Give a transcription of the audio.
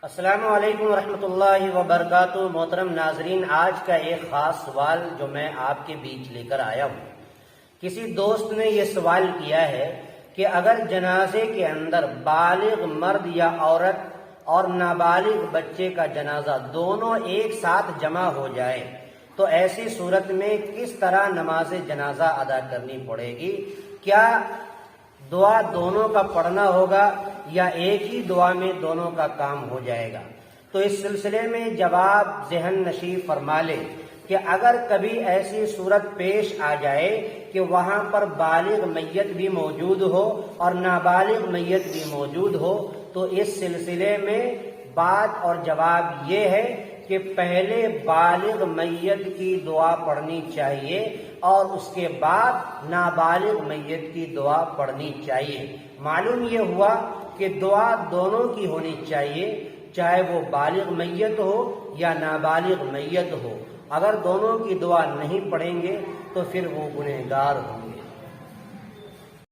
السلام علیکم ورحمۃ اللہ وبرکاتہ۔ محترم ناظرین، آج کا ایک خاص سوال جو میں آپ کے بیچ لے کر آیا ہوں۔ کسی دوست نے یہ سوال کیا ہے کہ اگر جنازے کے اندر بالغ مرد یا عورت اور نابالغ بچے کا جنازہ دونوں ایک ساتھ جمع ہو جائے تو ایسی صورت میں کس طرح نماز جنازہ ادا کرنی پڑے گی؟ کیا دعا دونوں کا پڑھنا ہوگا یا ایک ہی دعا میں دونوں کا کام ہو جائے گا؟ تو اس سلسلے میں جواب ذہن نشین فرما لے کہ اگر کبھی ایسی صورت پیش آ جائے کہ وہاں پر بالغ میت بھی موجود ہو اور نابالغ میت بھی موجود ہو تو اس سلسلے میں بات اور جواب یہ ہے کہ پہلے بالغ میت کی دعا پڑھنی چاہیے اور اس کے بعد نابالغ میت کی دعا پڑھنی چاہیے۔ معلوم یہ ہوا کہ دعا دونوں کی ہونی چاہیے، چاہے وہ بالغ میت ہو یا نابالغ میت ہو۔ اگر دونوں کی دعا نہیں پڑھیں گے تو پھر وہ گنہگار ہوں گے۔